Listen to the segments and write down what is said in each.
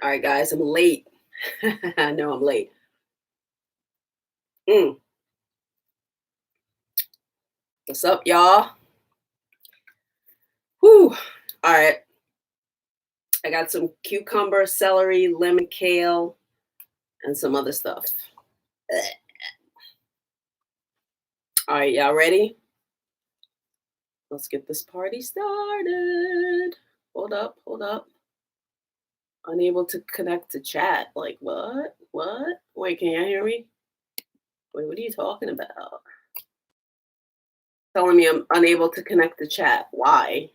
All right, guys, I'm late. I know I'm late. Mm. What's up, y'all? Whew. All right. I got some cucumber, celery, lemon, kale, and some other stuff. Ugh. All right, y'all ready? Let's get this party started. Hold up. Unable to connect to chat. Like, what? What? Wait, can you hear me? Wait, what are you talking about? Telling me I'm unable to connect to chat. Why?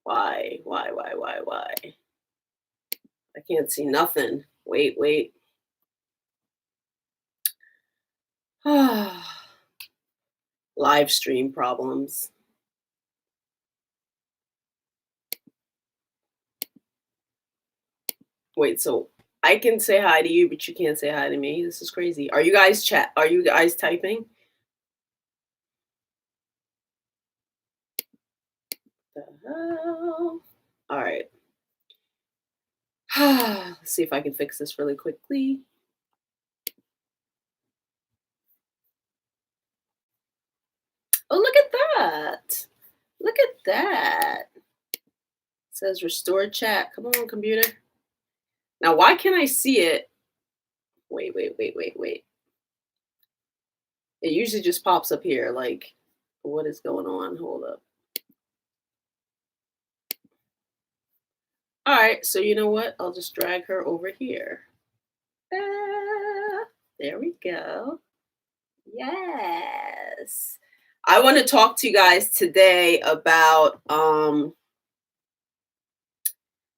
Why? I can't see nothing. Wait. Live stream problems. Wait, so I can say hi to you, but you can't say hi to me. This is crazy. Are you guys typing? The hell? All right. Let's see if I can fix this really quickly. Oh, look at that. Look at that. It says restore chat. Come on, computer. Now, why can't I see it? Wait. It usually just pops up here. Like, what is going on? Hold up. All right, so you know what? I'll just drag her over here. There we go. Yes. I want to talk to you guys today about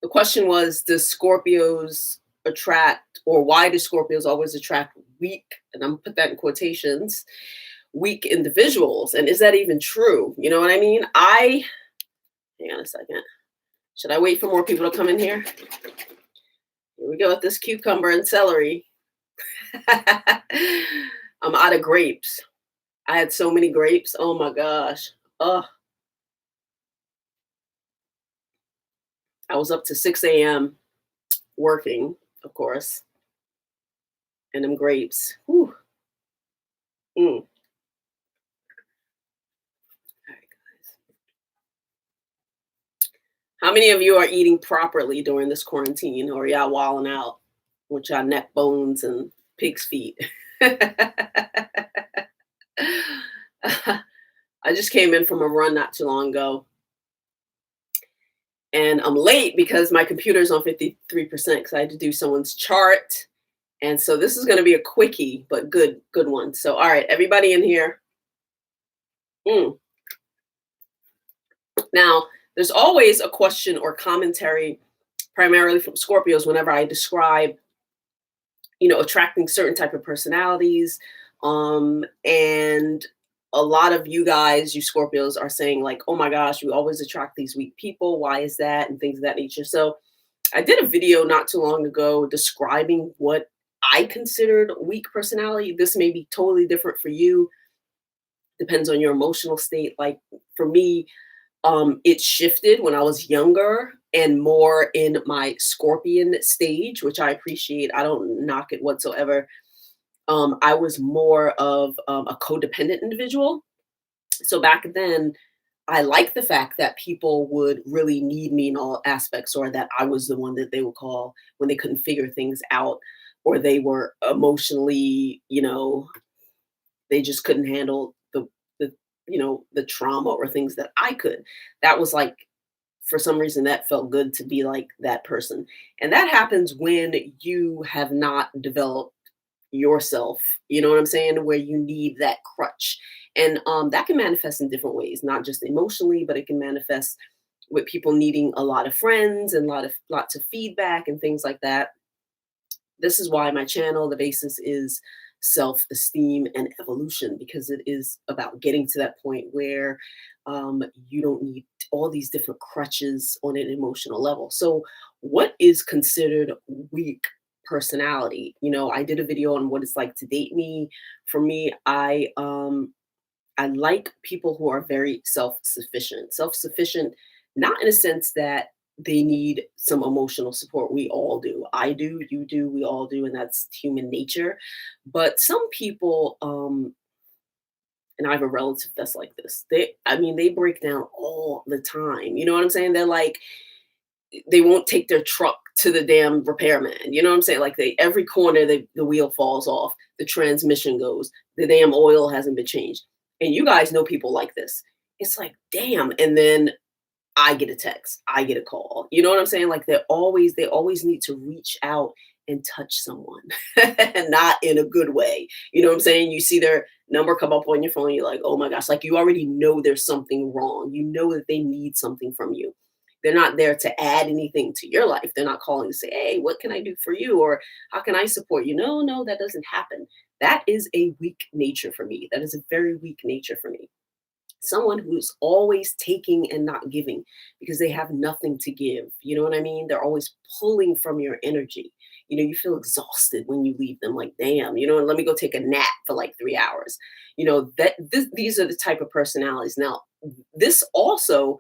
the question was, does Scorpios attract, or why do Scorpios always attract weak, and I'm gonna put that in quotations, weak individuals? And is that even true? You know what I mean? Hang on a second. Should I wait for more people to come in here? Here we go with this cucumber and celery. I'm out of grapes. I had so many grapes. Oh my gosh. I was up to 6 a.m. working, of course. And them grapes. Whew. All right, guys. How many of you are eating properly during this quarantine, or y'all walling out with y'all neck bones and pig's feet? I just came in from a run not too long ago. And I'm late because my computer's on 53% because I had to do someone's chart. And so this is going to be a quickie, but good one. So, all right, everybody in here. Now, there's always a question or commentary, primarily from Scorpios, whenever I describe, attracting certain type of personalities. And a lot of you guys, you Scorpios, are saying like, oh my gosh, you always attract these weak people. Why is that? And things of that nature. So I did a video not too long ago describing what I considered weak personality. This may be totally different for you. Depends on your emotional state. Like for me, it shifted when I was younger and more in my Scorpion stage, which I appreciate. I don't knock it whatsoever. I was more of a codependent individual. So back then, I liked the fact that people would really need me in all aspects, or that I was the one that they would call when they couldn't figure things out, or they were emotionally, they just couldn't handle the trauma or things that I could. That was like, for some reason, that felt good to be like that person. And that happens when you have not developed yourself, you know what I'm saying, where you need that crutch. And that can manifest in different ways, not just emotionally, but it can manifest with people needing a lot of friends and lots of feedback and things like that. This is why my channel, the basis is self-esteem and evolution, because it is about getting to that point where you don't need all these different crutches on an emotional level. So what is considered weak personality? I did a video on what it's like to date me. For me, I like people who are very self-sufficient, not in a sense that they need some emotional support. We all do. I do, you do, we all do, and that's human nature. But some people, and I have a relative that's like this. I mean, they break down all the time. You know what I'm saying? They're like, they won't take their truck to the damn repairman. You know what I'm saying? Like every corner, the wheel falls off, the transmission goes, the damn oil hasn't been changed. And you guys know people like this. It's like, damn. And then I get a text, I get a call. You know what I'm saying? Like they always need to reach out and touch someone, and not in a good way. You know what I'm saying? You see their number come up on your phone, you're like, oh my gosh, like you already know there's something wrong. You know that they need something from you. They're not there to add anything to your life. They're not calling to say, hey, what can I do for you? Or how can I support you? No, no, that doesn't happen. That is a weak nature for me. That is a very weak nature for me. Someone who's always taking and not giving because they have nothing to give. You know what I mean? They're always pulling from your energy. You know, you feel exhausted when you leave them, like, damn, you know, let me go take a nap for like 3 hours. You know, these are the type of personalities. Now, this also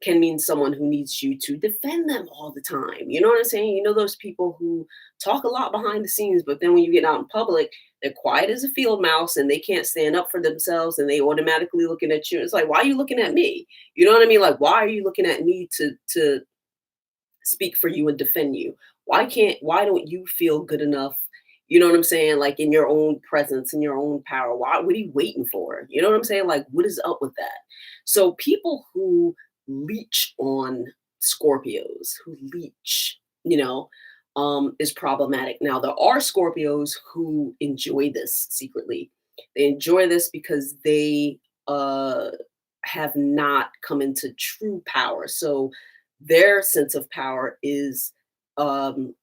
can mean someone who needs you to defend them all the time. You know what I'm saying? You know, those people who talk a lot behind the scenes, but then when you get out in public, they're quiet as a field mouse and they can't stand up for themselves and they automatically looking at you. It's like, why are you looking at me? You know what I mean? Like, why are you looking at me to speak for you and defend you? Why don't you feel good enough? You know what I'm saying? Like in your own presence, in your own power. What are you waiting for? You know what I'm saying? Like, what is up with that? So people who leech on Scorpios, who leech, is problematic. Now, there are Scorpios who enjoy this secretly. They enjoy this because they have not come into true power. So their sense of power is um,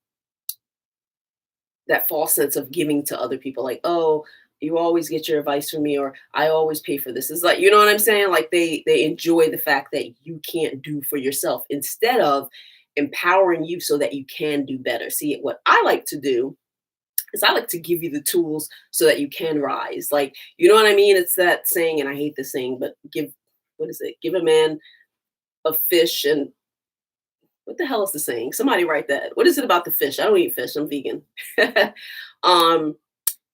that false sense of giving to other people, like, oh, you always get your advice from me, or I always pay for this. It's like, you know what I'm saying? Like they enjoy the fact that you can't do for yourself instead of empowering you so that you can do better. See, what I like to do is I like to give you the tools so that you can rise. Like, you know what I mean? It's that saying, and I hate this saying, but what is it? Give a man a fish and what the hell is the saying? Somebody write that. What is it about the fish? I don't eat fish. I'm vegan. um,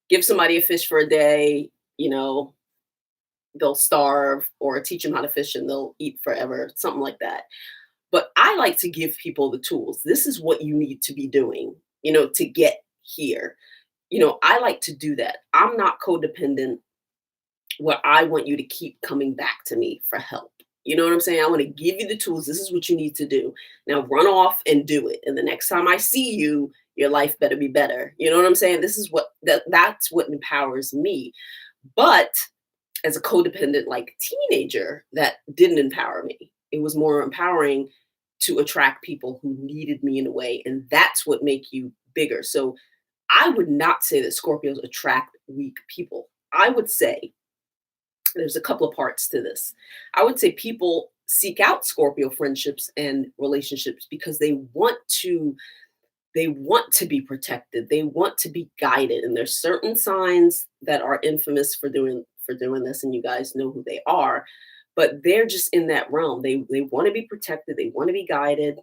give somebody a fish for a day, they'll starve, or teach them how to fish and they'll eat forever, something like that. But I like to give people the tools. This is what you need to be doing, to get here. I like to do that. I'm not codependent where I want you to keep coming back to me for help. You know what I'm saying? I want to give you the tools. This is what you need to do. Now run off and do it. And the next time I see you, your life better be better. You know what I'm saying? This is that's what empowers me. But as a codependent like teenager, that didn't empower me. It was more empowering to attract people who needed me in a way. And that's what make you bigger. So I would not say that Scorpios attract weak people. I would say there's a couple of parts to this. I would say people seek out Scorpio friendships and relationships because they want to be protected. They want to be guided. And there's certain signs that are infamous for doing this, and you guys know who they are. But they're just in that realm. They want to be protected. They want to be guided.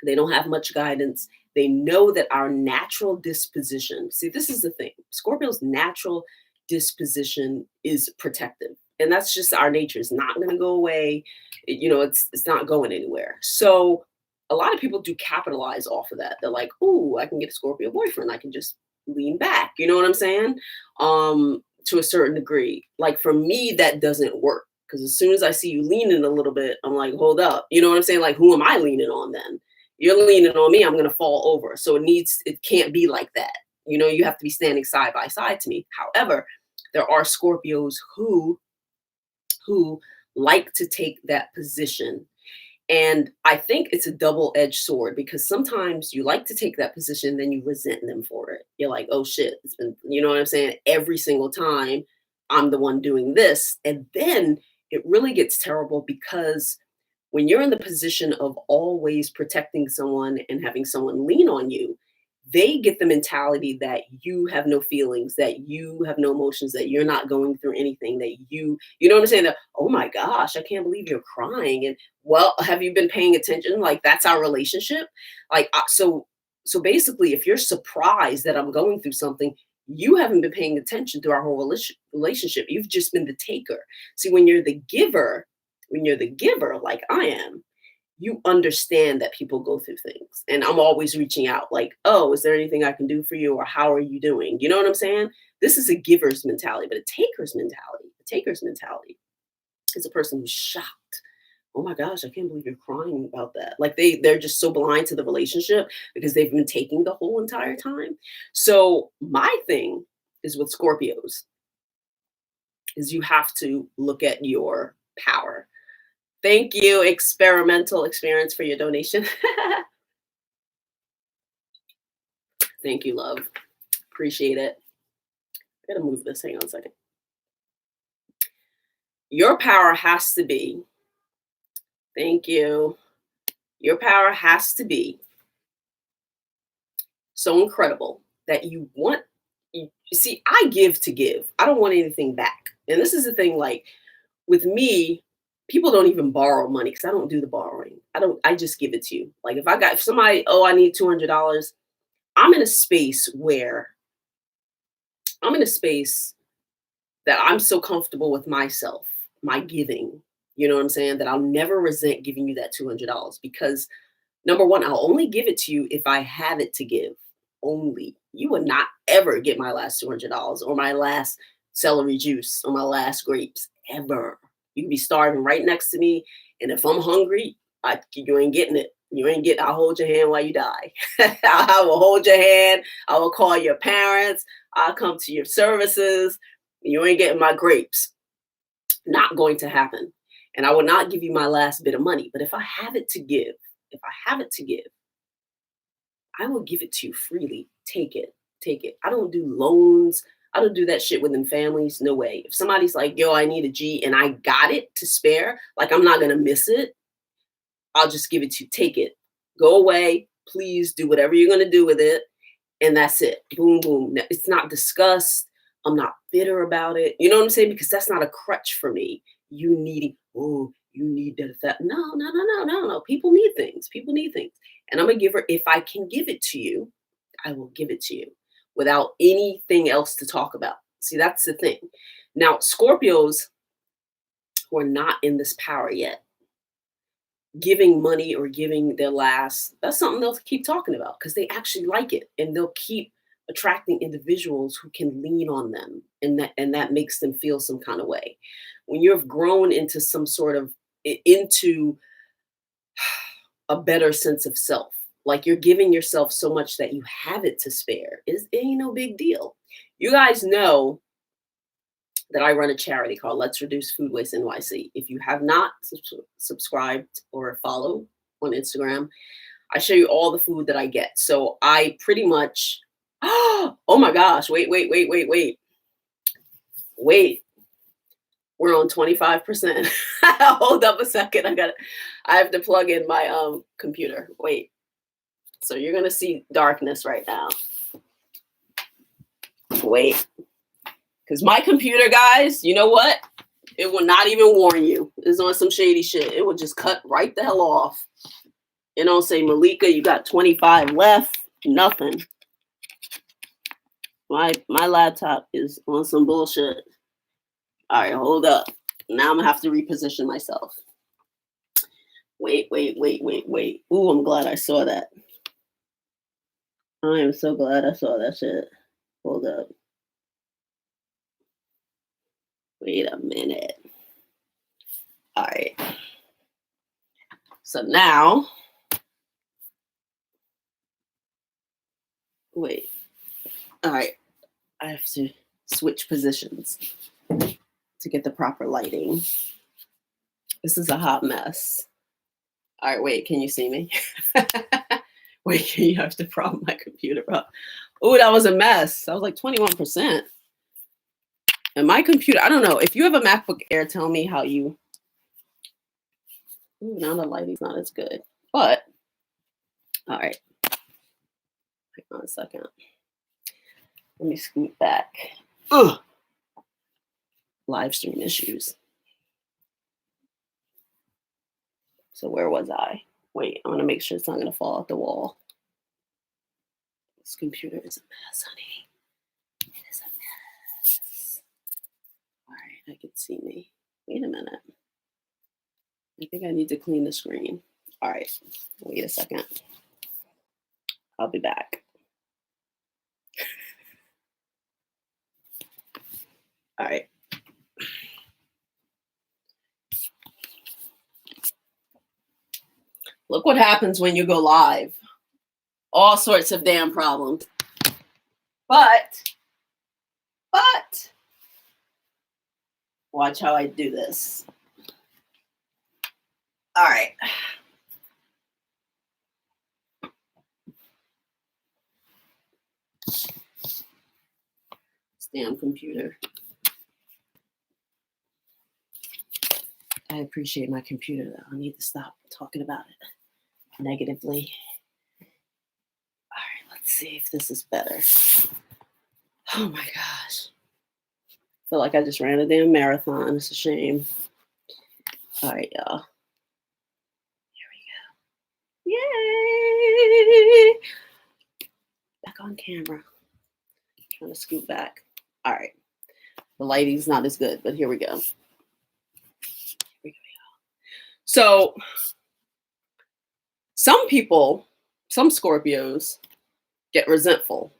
They don't have much guidance. They know that our natural disposition. See, this is the thing. Scorpio's natural disposition is protective, and that's just our nature. It's not going to go away. It's not going anywhere. So a lot of people do capitalize off of that. They're like, "Ooh, I can get a Scorpio boyfriend. I can just lean back." You know what I'm saying? To a certain degree. Like for me, that doesn't work because as soon as I see you leaning a little bit, I'm like, "Hold up." You know what I'm saying? Like, who am I leaning on then? You're leaning on me. I'm going to fall over. So it can't be like that. You have to be standing side by side to me. However, there are Scorpios who like to take that position. And I think it's a double-edged sword because sometimes you like to take that position, then you resent them for it. You're like, oh shit, it's been, you know what I'm saying? Every single time I'm the one doing this. And then it really gets terrible because when you're in the position of always protecting someone and having someone lean on you, they get the mentality that you have no feelings, that you have no emotions, that you're not going through anything, that you know what I'm saying? That, oh my gosh, I can't believe you're crying. And well, have you been paying attention? Like, that's our relationship. Like, so basically, if you're surprised that I'm going through something, you haven't been paying attention through our whole relationship. You've just been the taker. See, when you're the giver, like I am, you understand that people go through things. And I'm always reaching out, like, oh, is there anything I can do for you? Or how are you doing? You know what I'm saying? This is a giver's mentality, but a taker's mentality is a person who's shocked. Oh my gosh, I can't believe you're crying about that. Like, they're just so blind to the relationship because they've been taking the whole entire time. So my thing is with Scorpios is you have to look at your power. Thank you, Experimental Experience, for your donation. Thank you, love. Appreciate it. I gotta move this. Hang on a second. Your power has to be, thank you. Your power has to be so incredible that you want, you see, I give to give. I don't want anything back. And this is the thing, like with me, people don't even borrow money because I don't do the borrowing. I just give it to you. Like if somebody, oh, I need $200, I'm in a space that I'm so comfortable with myself, my giving, you know what I'm saying? That I'll never resent giving you that $200 because number one, I'll only give it to you if I have it to give. Only. You would not ever get my last $200 or my last celery juice or my last grapes ever. You can be starving right next to me, and if I'm hungry, you ain't getting it. I'll hold your hand while you die. I will hold your hand. I will call your parents. I'll come to your services. You ain't getting my grapes. Not going to happen. And I will not give you my last bit of money. But if I have it to give, I will give it to you freely. Take it. I don't do loans. I don't do that shit within families. No way. If somebody's like, yo, I need a G and I got it to spare, like I'm not going to miss it. I'll just give it to you. Take it. Go away. Please do whatever you're going to do with it. And that's it. Boom, boom. It's not discussed. I'm not bitter about it. You know what I'm saying? Because that's not a crutch for me. You need that. No. People need things. And I'm a giver. If I can give it to you, I will give it to you without anything else to talk about. See, that's the thing. Now, Scorpios who are not in this power yet, giving money or giving their last, that's something they'll keep talking about because they actually like it, and they'll keep attracting individuals who can lean on them, and that makes them feel some kind of way. When you've grown into some sort of into a better sense of self, like you're giving yourself so much that you have it to spare, it ain't no big deal. You guys know that I run a charity called Let's Reduce Food Waste NYC. If you have not subscribed or follow on Instagram, I show you all the food that I get. So I pretty much, oh my gosh, wait. We're on 25%. Hold up a second. I have to plug in my computer. Wait. So you're going to see darkness right now. Wait. Because my computer, guys, you know what? It will not even warn you. It's on some shady shit. It will just cut right the hell off. It don't say, Malika, you got 25 left. Nothing. My laptop is on some bullshit. All right, hold up. Now I'm going to have to reposition myself. Wait. Ooh, I'm glad I saw that. I am so glad I saw that shit. Hold up. Wait a minute. All right. So now, wait. All right. I have to switch positions to get the proper lighting. This is a hot mess. All right, wait, can you see me? Wait, can you have to prop my computer up? Oh, that was a mess. That was like 21%. And my computer, I don't know. If you have a MacBook Air, tell me how you... Ooh, now the lighting's not as good. But, all right. 1 second. Let me scoot back. Ugh. Live stream issues. So where was I? Wait, I want to make sure it's not going to fall off the wall. This computer is a mess, honey. It is a mess. All right, I can see me. Wait a minute. I think I need to clean the screen. All right, wait a second. I'll be back. All right. Look what happens when you go live. All sorts of damn problems. But, watch how I do this. All right. This damn computer. I appreciate my computer, though. I need to stop talking about it negatively. All right, let's see if this is better. Oh my gosh. I feel like I just ran a damn marathon. It's a shame. All right, y'all. Here we go. Yay! Back on camera. Trying to scoot back. All right. The lighting's not as good, but here we go. So some people, some Scorpios get resentful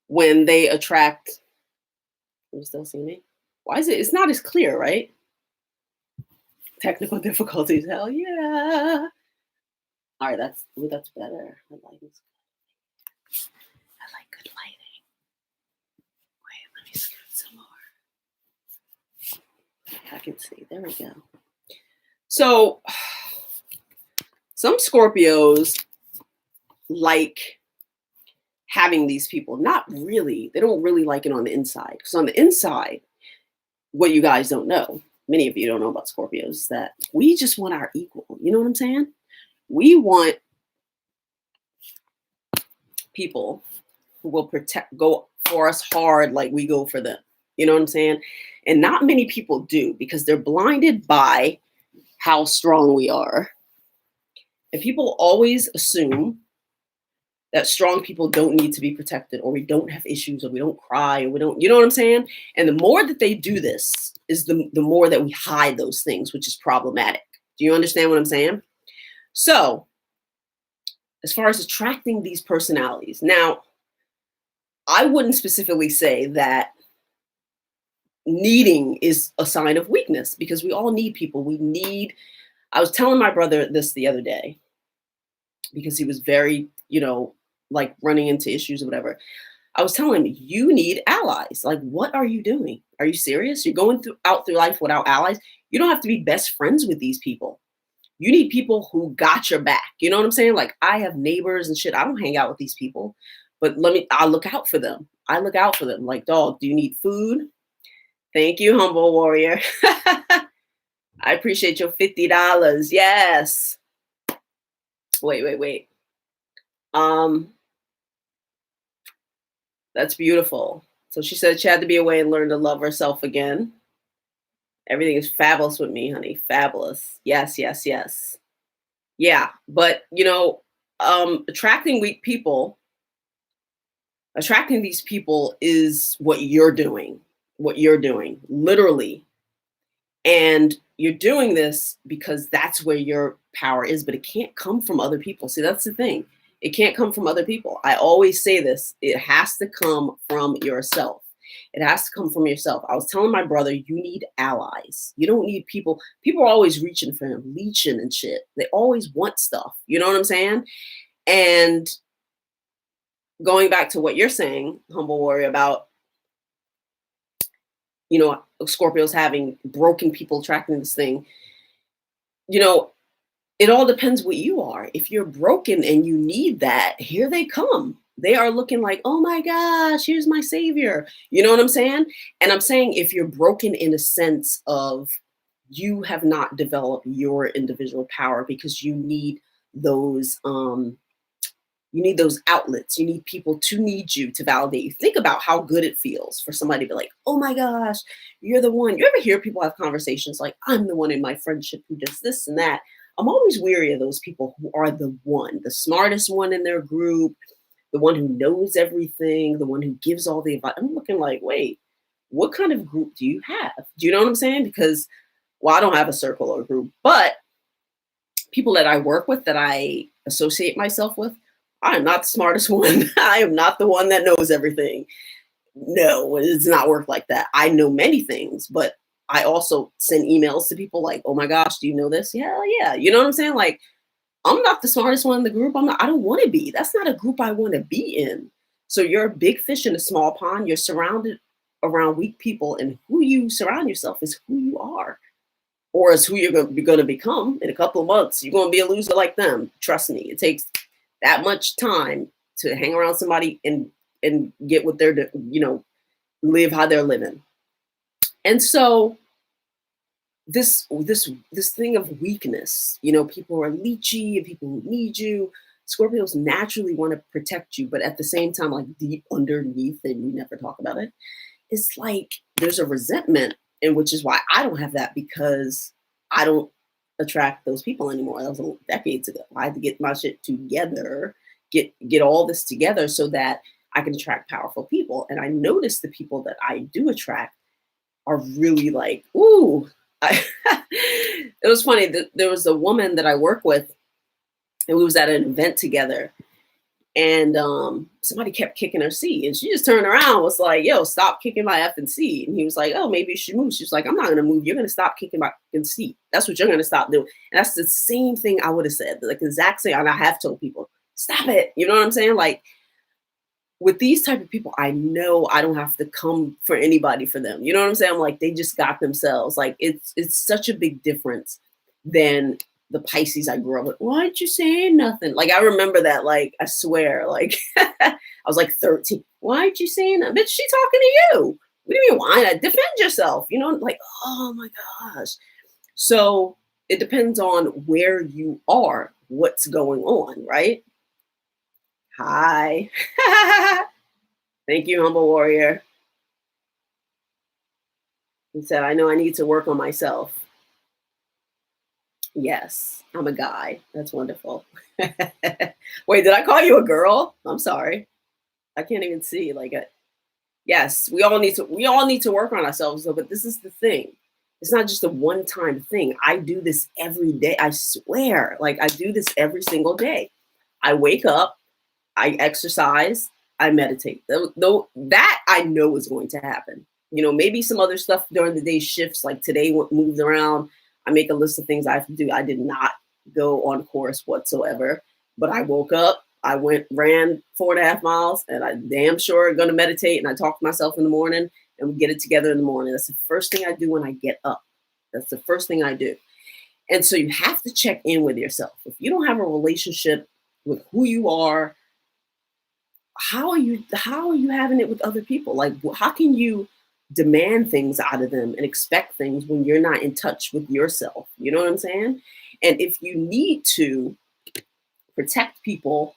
when they attract. Can you still see me? Why is it? It's not as clear, right? Technical difficulties. Hell yeah. All right, that's better. I like this. I like good lighting. Wait, let me scoot some more. I can see. There we go. So some Scorpios like having these people. Not really. They don't really like it on the inside. Because on the inside, what you guys don't know, many of you don't know about Scorpios, is that we just want our equal. You know what I'm saying? We want people who will go for us hard like we go for them. You know what I'm saying? And not many people do, because they're blinded by how strong we are. And people always assume that strong people don't need to be protected, or we don't have issues, or we don't cry, or we don't, you know what I'm saying? And the more that they do this is the more that we hide those things, which is problematic. Do you understand what I'm saying? So as far as attracting these personalities, now, I wouldn't specifically say that needing is a sign of weakness, because we all need people. I was telling my brother this the other day, because he was very, like running into issues or whatever. I was telling him, you need allies. Like, what are you doing? Are you serious? You're going out through life without allies? You don't have to be best friends with these people. You need people who got your back. You know what I'm saying? Like, I have neighbors and shit. I don't hang out with these people, but I look out for them. I look out for them. Like, dog, do you need food? Thank you, humble warrior. I appreciate your $50. Yes. Wait. That's beautiful. So she said she had to be away and learn to love herself again. Everything is fabulous with me, honey. Fabulous. Yes. Yeah. But, attracting weak people, attracting these people is what you're doing, literally. And you're doing this because that's where your power is, but it can't come from other people. See, that's the thing. It can't come from other people. I always say this. It has to come from yourself. It has to come from yourself. I was telling my brother, you need allies. You don't need people. People are always reaching for him, leeching and shit. They always want stuff. You know what I'm saying? And going back to what you're saying, humble warrior, about, Scorpios having broken people attracting this thing, it all depends what you are. If you're broken and you need that, here they come. They are looking like, oh my gosh, here's my savior. You know what I'm saying? And I'm saying, if you're broken in a sense of you have not developed your individual power because you need those You need those outlets. You need people to need you to validate you. Think about how good it feels for somebody to be like, oh my gosh, you're the one. You ever hear people have conversations like, I'm the one in my friendship who does this and that? I'm always weary of those people who are the one, the smartest one in their group, the one who knows everything, the one who gives all the advice. I'm looking like, wait, what kind of group do you have? Do you know what I'm saying? Because, well, I don't have a circle or group, but people that I work with, that I associate myself with, I am not the smartest one. I am not the one that knows everything. No, it does not work like that. I know many things, but I also send emails to people like, oh my gosh, do you know this? Yeah, yeah. You know what I'm saying? Like, I'm not the smartest one in the group. I don't want to be. That's not a group I want to be in. So you're a big fish in a small pond. You're surrounded around weak people, and who you surround yourself is who you are, or is who you're going to become in a couple of months. You're going to be a loser like them. Trust me. It takes that much time to hang around somebody and get what they're, live how they're living. And so this thing of weakness, people who are leechy and people who need you, Scorpios naturally want to protect you, but at the same time, like deep underneath, and we never talk about it, it's like there's a resentment, and which is why I don't have that, because I don't attract those people anymore. That was decades ago. I had to get my shit together, get all this together so that I can attract powerful people. And I noticed the people that I do attract are really like, ooh. It was funny that there was a woman that I work with, and we was at an event together, and somebody kept kicking her seat, and she just turned around and was like, yo, stop kicking my effing seat. And he was like, oh, maybe you should move. She was like, I'm not gonna move. You're gonna stop kicking my seat. That's what you're gonna stop doing. And that's the same thing I would have said, like the exact same. And I have told people, stop it. You know what I'm saying? Like, with these type of people, I know I don't have to come for anybody for them. You know what I'm saying? I'm like, they just got themselves. Like, it's such a big difference than the Pisces I grew up with. Why aren't you saying nothing? Like, I remember that, like, I swear, like, I was like 13. Why aren't you saying that? Bitch, she talking to you. What do you mean, why not? Defend yourself. Like, oh my gosh. So it depends on where you are, what's going on, right? Hi. Thank you, Humble Warrior. He said, I know I need to work on myself. Yes, I'm a guy. That's wonderful. Wait, did I call you a girl? I'm sorry. I can't even see. Yes, we all need to work on ourselves though, but this is the thing. It's not just a one-time thing. I do this every day. I swear. Like, I do this every single day. I wake up, I exercise, I meditate. Though that I know is going to happen. Maybe some other stuff during the day shifts, like today moved around. I make a list of things I have to do. I did not go on course whatsoever, but I woke up, I ran 4.5 miles, and I damn sure going to meditate, and I talk to myself in the morning, and we get it together in the morning. That's the first thing I do when I get up. That's the first thing I do. And so you have to check in with yourself. If you don't have a relationship with who you are, how are you having it with other people? Like, how can you demand things out of them and expect things when you're not in touch with yourself? You know what I'm saying? And if you need to protect people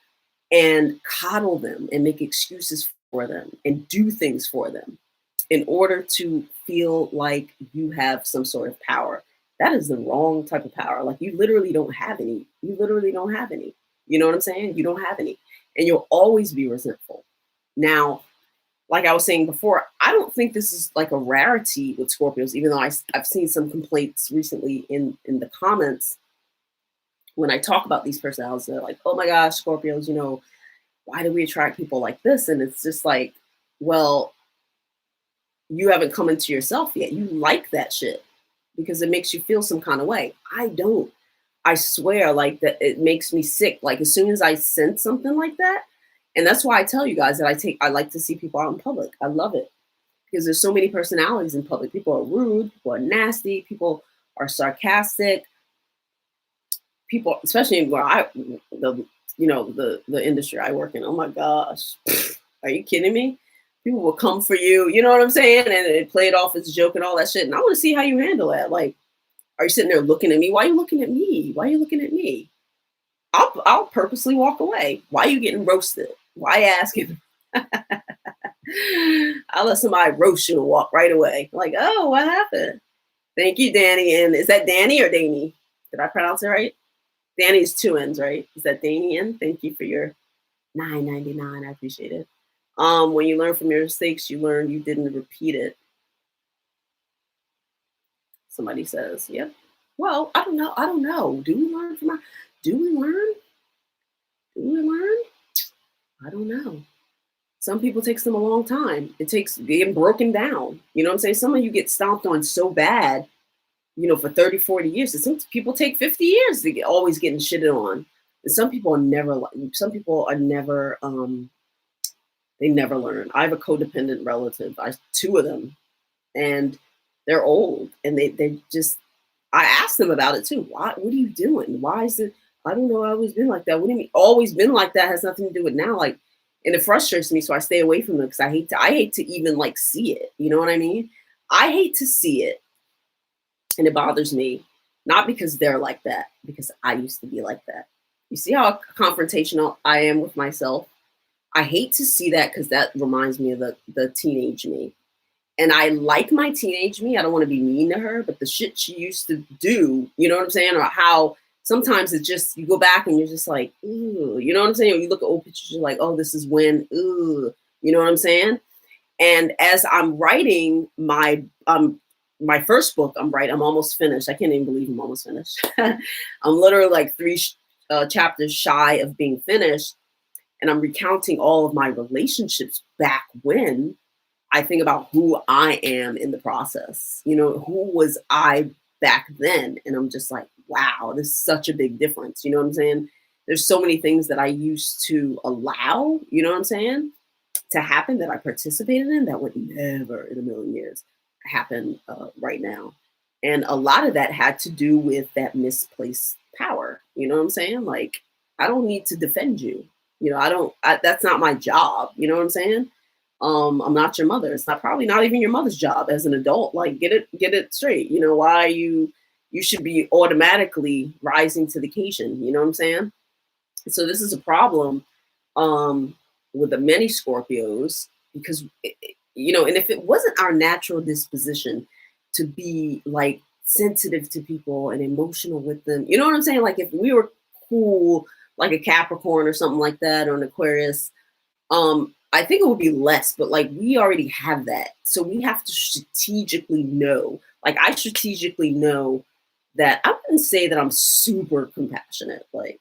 and coddle them and make excuses for them and do things for them in order to feel like you have some sort of power, that is the wrong type of power. Like, you literally don't have any. You literally don't have any. You know what I'm saying? You don't have any. And you'll always be resentful. Now, like I was saying before, I don't think this is like a rarity with Scorpios, even though I've seen some complaints recently in the comments when I talk about these personalities. They're like, oh my gosh, Scorpios, why do we attract people like this? And it's just like, well, you haven't come into yourself yet. You like that shit because it makes you feel some kind of way. I don't. I swear, like, that it makes me sick. Like, as soon as I sense something like that, and that's why I tell you guys that I like to see people out in public. I love it because there's so many personalities in public. People are rude, people are nasty, people are sarcastic. People, especially where the industry I work in. Oh my gosh, are you kidding me? People will come for you. You know what I'm saying? And they play it off as a joke and all that shit. And I want to see how you handle that. Like, are you sitting there looking at me? Why are you looking at me? Why are you looking at me? I'll purposely walk away. Why are you getting roasted? Why asking? I'll let somebody roast you and walk right away. Like, oh, what happened? Thank you, Danny. And is that Danny or Danny? Did I pronounce it right? Danny is 2 N's, right? Is that Danny N? Thank you for your $9.99. I appreciate it. When you learn from your mistakes, you learn you didn't repeat it. Somebody says, yep. Well, I don't know. Do we learn from our, do we learn? I don't know. Some people takes them a long time. It takes being broken down. You know what I'm saying? Some of you get stomped on so bad, for 30, 40 years. Some people take 50 years to get always getting shitted on. And some people are never, they never learn. I have a codependent relative, 2 of them, and they're old, and they just, I asked them about it too. What are you doing? Why is it, I don't know, I've always been like that. What do you mean always been like that? Has nothing to do with now. Like, and it frustrates me, so I stay away from them because I hate to even like see it. You know what I mean? I hate to see it. And it bothers me, not because they're like that, because I used to be like that. You see how confrontational I am with myself? I hate to see that because that reminds me of the teenage me. And I like my teenage me. I don't want to be mean to her, but the shit she used to do, you know what I'm saying? Or how sometimes it's just, you go back and you're just like, ooh, you know what I'm saying? Or you look at old pictures, you're like, oh, this is when, ooh, you know what I'm saying? And as I'm writing my first book, I'm almost finished. I can't even believe I'm almost finished. I'm literally like 3 chapters shy of being finished. And I'm recounting all of my relationships back when. I think about who I am in the process. Who was I back then? And I'm just like, wow, this is such a big difference. You know what I'm saying? There's so many things that I used to allow, you know what I'm saying, to happen that I participated in that would never in a million years happen right now. And a lot of that had to do with that misplaced power. You know what I'm saying? Like, I don't need to defend you. That's not my job. You know what I'm saying? I'm not your mother. It's probably not even your mother's job as an adult. Like, get it straight. Why you should be automatically rising to the occasion. You know what I'm saying? So this is a problem with the many Scorpios because, and if it wasn't our natural disposition to be like sensitive to people and emotional with them, you know what I'm saying? Like if we were cool, like a Capricorn or something like that, or an Aquarius, I think it would be less, but like we already have that. So we have to strategically know, like I strategically know that I wouldn't say that I'm super compassionate. Like,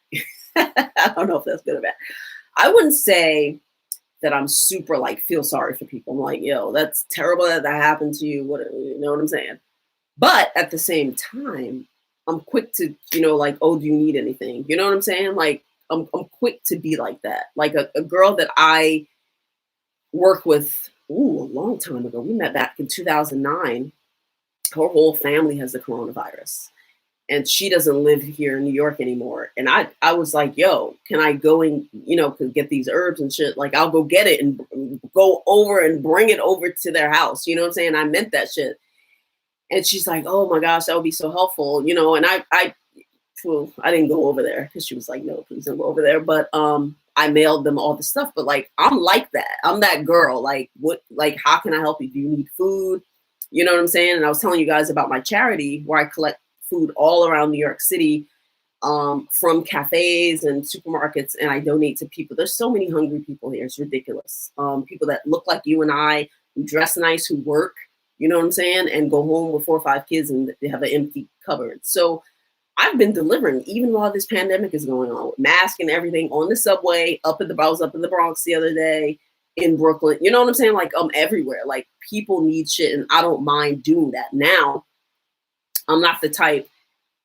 I don't know if that's good or bad. I wouldn't say that I'm super like feel sorry for people. I'm like, yo, that's terrible that happened to you. You know what I'm saying? But at the same time, I'm quick to, like, oh, do you need anything? You know what I'm saying? Like, I'm quick to be like that. Like a girl that I work with, a long time ago. We met back in 2009. Her whole family has the coronavirus. And she doesn't live here in New York anymore. And I was like, yo, can I go and, get these herbs and shit? Like, I'll go get it and go over and bring it over to their house. You know what I'm saying? I meant that shit. And she's like, oh my gosh, that would be so helpful. And I didn't go over there because she was like, no, please don't go over there. But I mailed them all the stuff. But like, I'm like that. I'm that girl. Like, how can I help you? Do you need food? You know what I'm saying? And I was telling you guys about my charity where I collect food all around New York City from cafes and supermarkets, and I donate to people. There's so many hungry people here. It's ridiculous. People that look like you and I, who dress nice, who work, you know what I'm saying, and go home with 4 or 5 kids and they have an empty cupboard. So I've been delivering even while this pandemic is going on, with mask and everything, on the subway, I was up in the Bronx the other day, in Brooklyn. You know what I'm saying? Like, I'm everywhere. Like, people need shit, and I don't mind doing that. Now, I'm not the type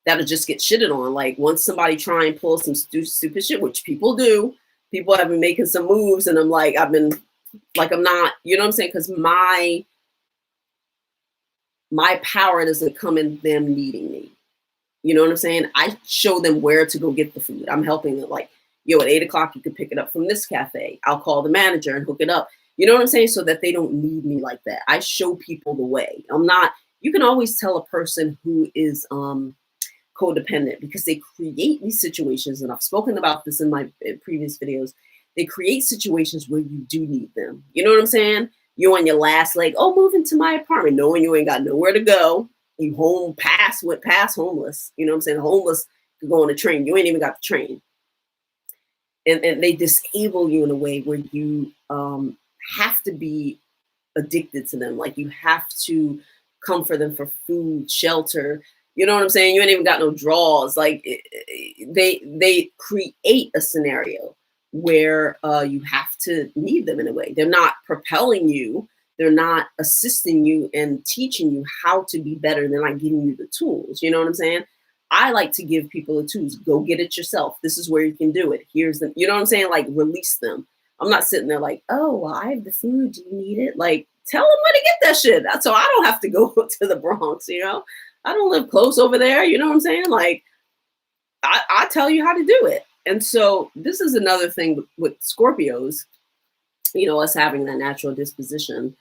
that'll just get shitted on. Like, once somebody try and pull some stupid shit, which people do, people have been making some moves, and I'm not, you know what I'm saying? Because my power doesn't come in them needing me. You know what I'm saying? I show them where to go get the food. I'm helping them. Like, yo, at 8 o'clock, you can pick it up from this cafe. I'll call the manager and hook it up. You know what I'm saying? So that they don't need me like that. I show people the way. You can always tell a person who is codependent because they create these situations, and I've spoken about this in my previous videos. They create situations where you do need them. You know what I'm saying? You're on your last leg. Oh, move into my apartment, knowing you ain't got nowhere to go. You went past homeless. You know what I'm saying? Homeless could go on a train. You ain't even got the train. And they disable you in a way where you have to be addicted to them. Like you have to come for them for food, shelter. You know what I'm saying? You ain't even got no draws. Like they create a scenario where you have to need them in a way. They're not propelling you. They're not assisting you and teaching you how to be better. They're not giving you the tools. You know what I'm saying? I like to give people the tools. Go get it yourself. This is where you can do it. Here's the, you know what I'm saying? Like release them. I'm not sitting there like, oh, well, I have the food. Do you need it? Like tell them where to get that shit. So I don't have to go to the Bronx, you know? I don't live close over there. You know what I'm saying? Like I tell you how to do it. And so this is another thing with Scorpios, you know, us having that natural disposition.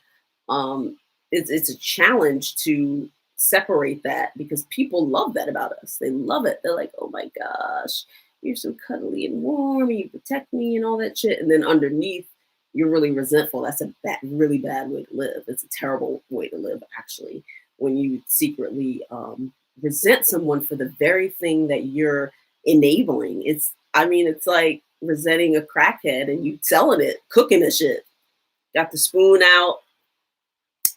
It's a challenge to separate that because people love that about us. They love it. They're like, oh my gosh, you're so cuddly and warm and you protect me and all that shit. And then underneath, you're really resentful. That's a really bad way to live. It's a terrible way to live, actually, when you secretly resent someone for the very thing that you're enabling. It's like resenting a crackhead and you selling it, cooking the shit. Got the spoon out,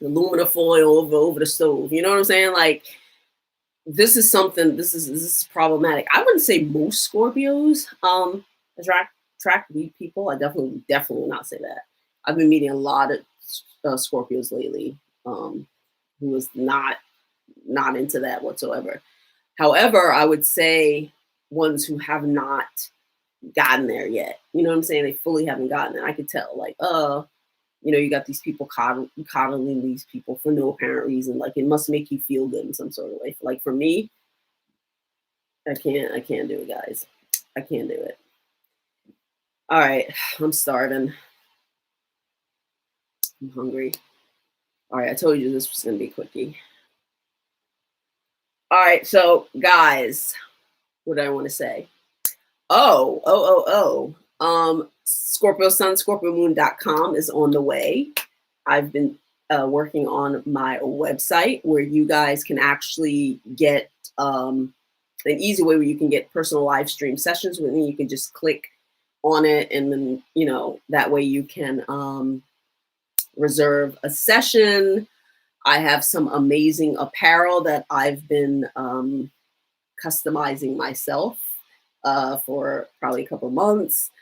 aluminum foil over the stove. You know what I'm saying? Like this is problematic. I wouldn't say most Scorpios attract weak people. I definitely will not say that. I've been meeting a lot of Scorpios lately who is not into that whatsoever. However, I would say ones who have not gotten there yet. You know what I'm saying? They fully haven't gotten there. I could tell, like, you know, you got these people coddling these people for no apparent reason. Like it must make you feel good in some sort of way. Like for me, I can't do it, guys. I can't do it. All right, I'm starving. I'm hungry. All right, I told you this was gonna be a quickie. All right, so guys, what do I want to say? ScorpioSunScorpioMoon.com is on the way. I've been working on my website where you guys can actually get an easy way where you can get personal live stream sessions with me. You can just click on it and then, you know, that way you can reserve a session. I have some amazing apparel that I've been customizing myself for probably a couple of months.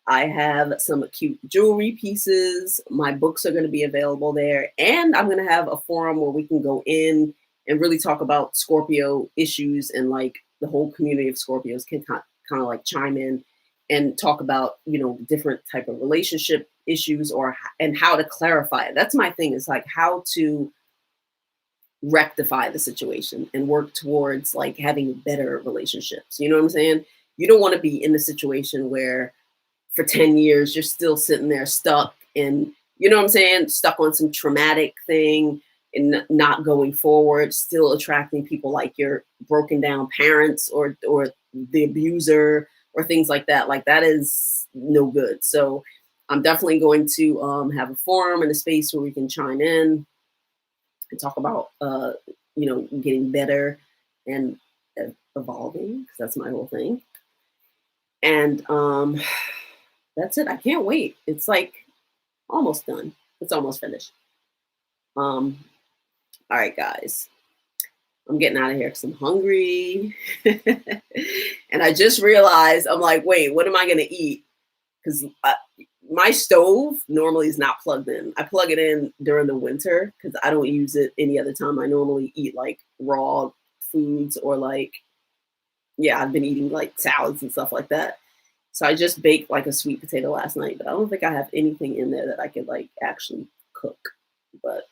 I have some cute jewelry pieces. My books are going to be available there. And I'm going to have a forum where we can go in and really talk about Scorpio issues, and like the whole community of Scorpios can kind of like chime in and talk about, you know, different type of relationship issues and how to clarify it. That's my thing, is like how to rectify the situation and work towards like having better relationships. You know what I'm saying? You don't want to be in a situation where for 10 years you're still sitting there stuck and, you know what I'm saying, stuck on some traumatic thing and not going forward, still attracting people like your broken down parents or the abuser or things like that. Like that is no good. So I'm definitely going to have a forum and a space where we can chime in and talk about, you know, getting better and evolving, because that's my whole thing. And that's it. I can't wait. It's like almost done. It's almost finished. All right, guys. I'm getting out of here because I'm hungry. And I just realized, I'm like, wait, what am I going to eat? Because my stove normally is not plugged in. I plug it in during the winter because I don't use it any other time. I normally eat like raw foods or like, yeah, I've been eating like salads and stuff like that. So I just baked like a sweet potato last night, but I don't think I have anything in there that I could like actually cook, but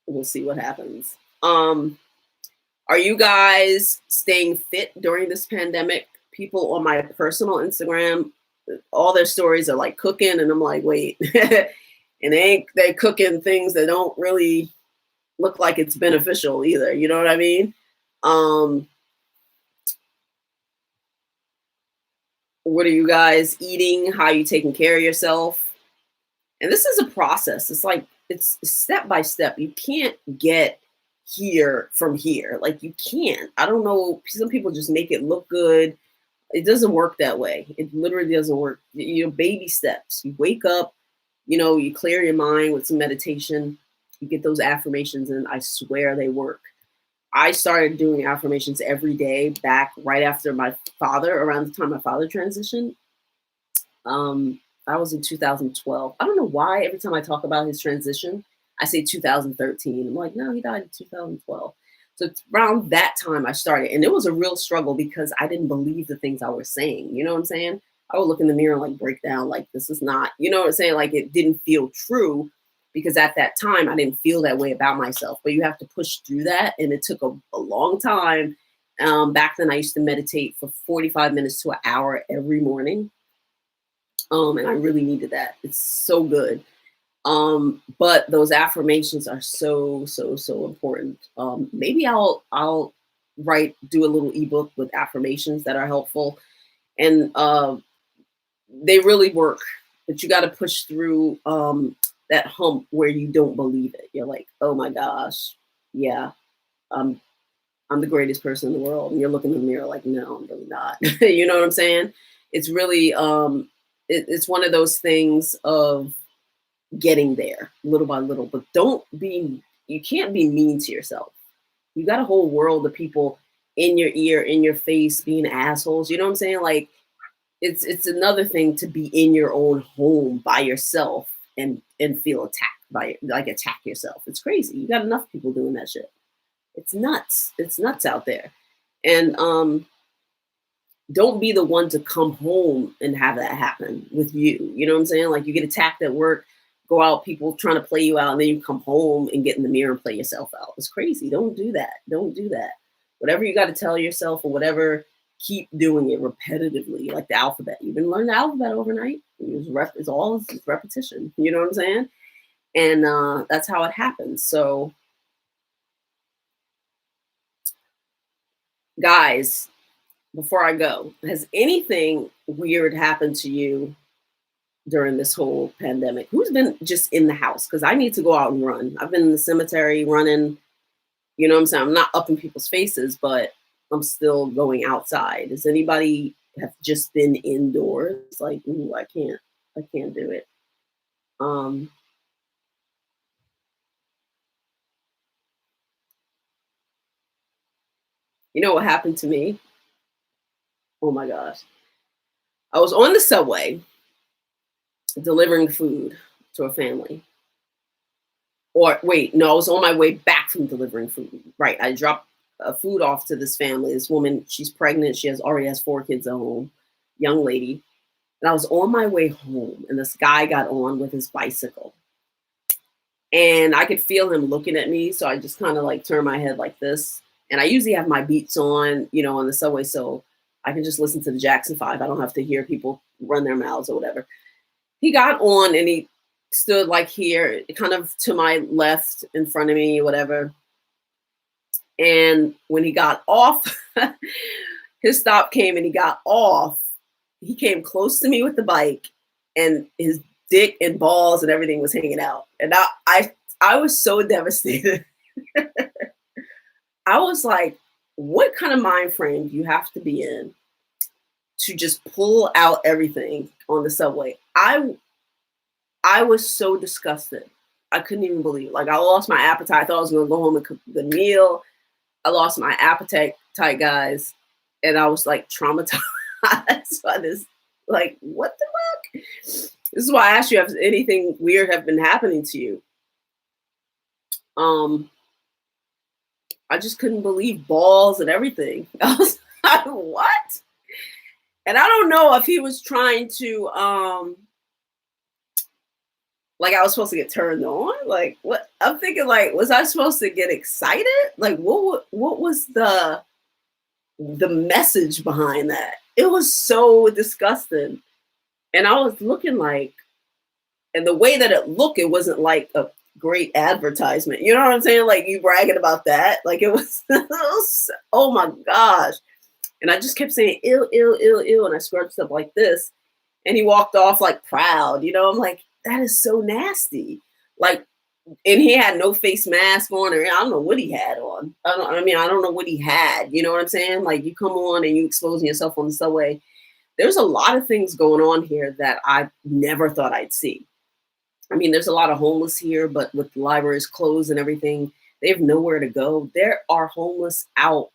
we'll see what happens. Are you guys staying fit during this pandemic? People on my personal Instagram, all their stories are like cooking, and I'm like, wait, and they're cooking things that don't really look like it's beneficial either. You know what I mean? What are you guys eating? How are you taking care of yourself? And this is a process. It's like it's step by step. You can't get here from here. Like you can't. I don't know. Some people just make it look good. It doesn't work that way. It literally doesn't work. You know, baby steps. You wake up, you know, you clear your mind with some meditation. You get those affirmations, and I swear they work. I started doing affirmations every day back right after my father, around the time my father transitioned. That was in 2012. I don't know why every time I talk about his transition, I say 2013. I'm like, no, he died in 2012. So it's around that time I started. And it was a real struggle because I didn't believe the things I was saying. You know what I'm saying? I would look in the mirror and like break down, like, this is not, you know what I'm saying? Like it didn't feel true because at that time I didn't feel that way about myself. But you have to push through that. And it took a long time. Back then I used to meditate for 45 minutes to an hour every morning. And I really needed that. It's so good. But those affirmations are so important. Maybe I'll do a little ebook with affirmations that are helpful, and they really work. But you got to push through that hump where you don't believe it. You're like, oh my gosh, yeah, I'm the greatest person in the world, and you're looking in the mirror like, no, I'm really not. You know what I'm saying? It's really it's one of those things of getting there little by little, but you can't be mean to yourself. You got a whole world of people in your ear, in your face, being assholes. You know what I'm saying? Like it's another thing to be in your own home by yourself and feel attacked attack yourself. It's crazy. You got enough people doing that shit. It's nuts. It's nuts out there. And don't be the one to come home and have that happen with you. You know what I'm saying? Like you get attacked at work, go out, people trying to play you out, and then you come home and get in the mirror and play yourself out. It's crazy. Don't do that. Don't do that. Whatever you got to tell yourself or whatever, keep doing it repetitively, like the alphabet. You didn't learn the alphabet overnight. It's all repetition. You know what I'm saying? And that's how it happens. So, guys, before I go, has anything weird happened to you during this whole pandemic? Who's been just in the house? Because I need to go out and run. I've been in the cemetery running. You know what I'm saying? I'm not up in people's faces, but I'm still going outside. Does anybody have just been indoors? Like, ooh, I can't do it. You know what happened to me? Oh my gosh. I was on the subway delivering food to a family. Or wait, no, I was on my way back from delivering food. Right. I dropped food off to this family. This woman, she's pregnant. She already has 4 kids at home, young lady. And I was on my way home, and this guy got on with his bicycle. And I could feel him looking at me. So I just kind of like turned my head like this. And I usually have my beats on, you know, on the subway. So I can just listen to the Jackson 5. I don't have to hear people run their mouths or whatever. He got on and he stood like here, kind of to my left in front of me, whatever. And when he got off, his stop came and he got off. He came close to me with the bike, and his dick and balls and everything was hanging out. And I was so devastated. I was like, what kind of mind frame do you have to be in to just pull out everything on the subway? I was so disgusted. I couldn't even believe it. Like, I lost my appetite. I thought I was going to go home and cook the meal. I lost my appetite, guys. And I was like traumatized by this. Like, what the fuck? This is why I asked you if anything weird have been happening to you. I just couldn't believe balls and everything. I was like, what? And I don't know if he was trying to, like I was supposed to get turned on. Like, what? I'm thinking, like, was I supposed to get excited? Like, what was the message behind that? It was so disgusting. And I was looking like, and the way that it looked, it wasn't like a great advertisement. You know what I'm saying? Like, you bragging about that. Like, it was, oh my gosh. And I just kept saying, ill, ill, ill, ill. And I scrunched up like this. And he walked off like proud. I'm like, that is so nasty. Like, and he had no face mask on, or I don't know what he had on. I don't know what he had. You know what I'm saying? Like, you come on and you exposing yourself on the subway. There's a lot of things going on here that I never thought I'd see. I mean, there's a lot of homeless here, but with the libraries closed and everything, they have nowhere to go. There are homeless out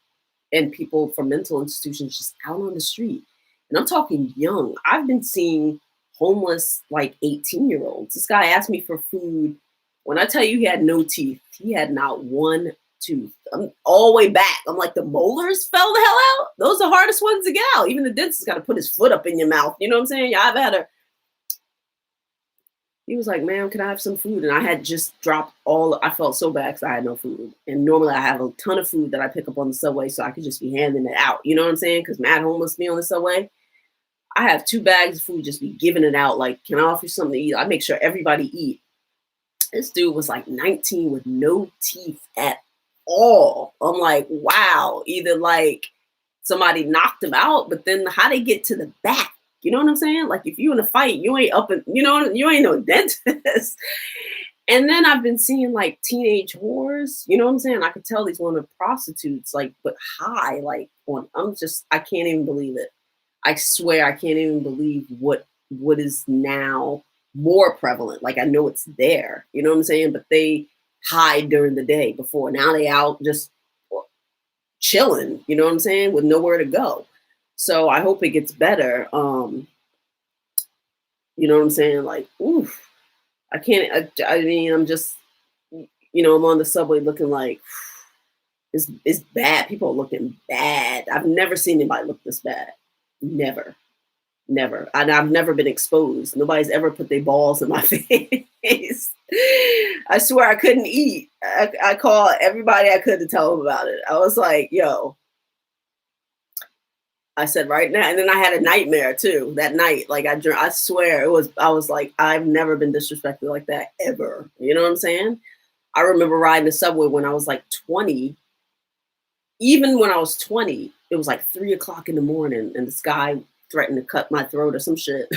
and people from mental institutions just out on the street. And I'm talking young. I've been seeing homeless, like 18-year-olds. This guy asked me for food. When I tell you he had no teeth, he had not one tooth. I'm all the way back. I'm like, the molars fell the hell out? Those are the hardest ones to get out. Even the dentist got to put his foot up in your mouth. You know what I'm saying? Yeah, I've had a... He was like, ma'am, can I have some food? And I had just dropped I felt so bad because I had no food. And normally I have a ton of food that I pick up on the subway so I could just be handing it out. You know what I'm saying? Because mad homeless me on the subway. I have 2 bags of food, just be giving it out. Like, can I offer you something to eat? I make sure everybody eat. This dude was like 19 with no teeth at all. I'm like, wow. Either like somebody knocked him out, but then how they get to the back? You know what I'm saying? Like, if you in a fight, you ain't up and, you ain't no dentist. And then I've been seeing like teenage whores. You know what I'm saying? I could tell these women are prostitutes, like, but high, like I can't even believe it. I swear I can't even believe what is now more prevalent. Like, I know it's there, you know what I'm saying? But they hide during the day before. Now they out just chilling, you know what I'm saying? With nowhere to go. So I hope it gets better. You know what I'm saying? Like, oof, I can't, I mean, I'm just, I'm on the subway looking like, it's bad. People are looking bad. I've never seen anybody look this bad. Never. And I've never been exposed. Nobody's ever put their balls in my face. I swear I couldn't eat. I called everybody I could to tell them about it. I was like, yo, I said right now. And then I had a nightmare too that night. Like, I swear I was like, I've never been disrespected like that ever. You know what I'm saying? I remember riding the subway when I was like 20. Even when I was 20, it was like 3:00 in the morning and this guy threatened to cut my throat or some shit.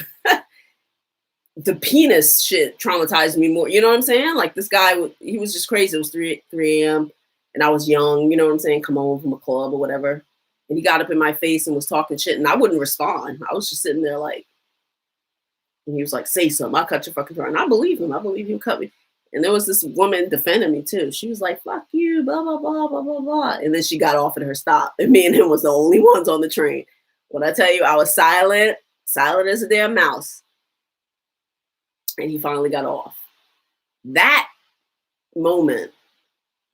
The penis shit traumatized me more. You know what I'm saying? Like, this guy, he was just crazy. It was 3 a.m. and I was young, you know what I'm saying? Come home from a club or whatever. And he got up in my face and was talking shit and I wouldn't respond. I was just sitting there like, and he was like, say something. I'll cut your fucking throat. And I believe him. I believe him cut me. And there was this woman defending me too. She was like, fuck you, blah, blah, blah, blah, blah, blah. And then she got off at her stop. And me and him was the only ones on the train. When I tell you, I was silent as a damn mouse. And he finally got off. That moment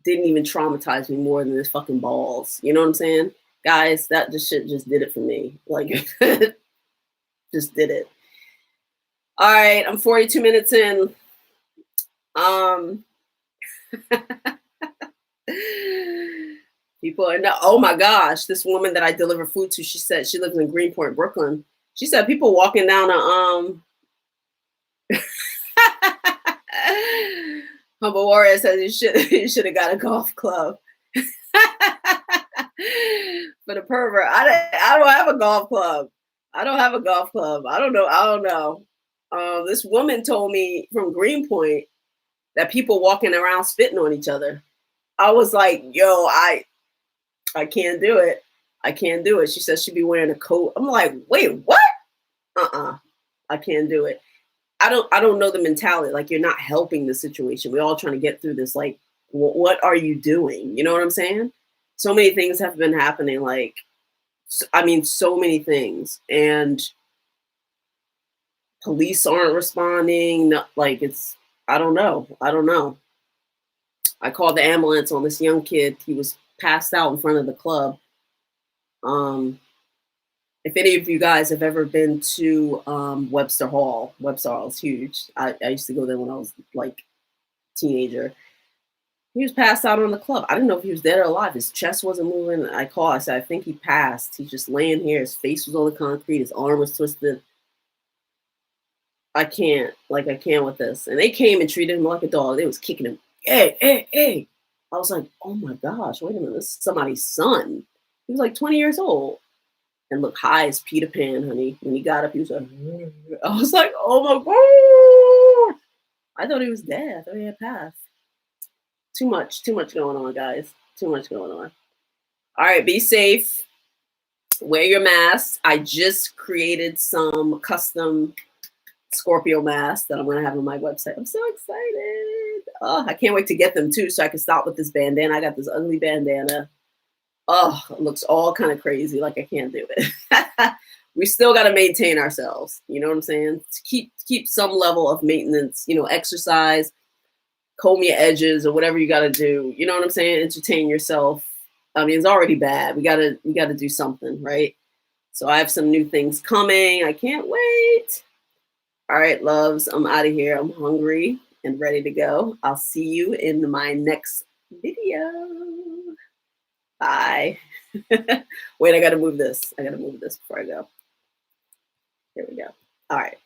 didn't even traumatize me more than his fucking balls. You know what I'm saying? Guys, that shit just did it for me. Like, just did it. All right, I'm 42 minutes in. People are not, oh my gosh, this woman that I deliver food to, she said she lives in Greenpoint, Brooklyn. She said people walking down Humble Warrior says you should have got a golf club. For the pervert. I don't have a golf club. I don't know. This woman told me from Greenpoint that people walking around spitting on each other. I was like, yo, I can't do it. I can't do it. She says she'd be wearing a coat. I'm like, wait, what? I can't do it. I don't know the mentality. Like, you're not helping the situation. We're all trying to get through this. Like, what are you doing? You know what I'm saying? So many things have been happening. Like, I mean, so many things. And police aren't responding. Like, it's, I don't know. I called the ambulance on this young kid. He was passed out in front of the club. If any of you guys have ever been to Webster Hall is huge. I used to go there when I was like a teenager. He was passed out on the club. I didn't know if he was dead or alive. His chest wasn't moving. I called. I said, I think he passed. He's just laying here. His face was on the concrete. His arm was twisted. I can't with this. And they came and treated him like a dog. They was kicking him. Hey. I was like, oh my gosh, wait a minute. This is somebody's son. He was like 20 years old. and look high as Peter Pan, honey. When he got up, he was like, I was like, oh my God. I thought he was dead. I thought he had passed. Too much going on, guys. Too much going on. All right, be safe. Wear your mask. I just created some custom Scorpio masks that I'm going to have on my website. I'm so excited. Oh, I can't wait to get them too so I can stop with this bandana. I got this ugly bandana. Oh, it looks all kind of crazy. Like I can't do it. We still got to maintain ourselves. You know what I'm saying? To keep some level of maintenance, exercise, comb your edges or whatever you got to do. You know what I'm saying? Entertain yourself. I mean, it's already bad. We got to do something, right? So I have some new things coming. I can't wait. All right, loves, I'm out of here. I'm hungry and ready to go. I'll see you in my next video. Bye. Wait, I got to move this. Before I go. Here we go. All right.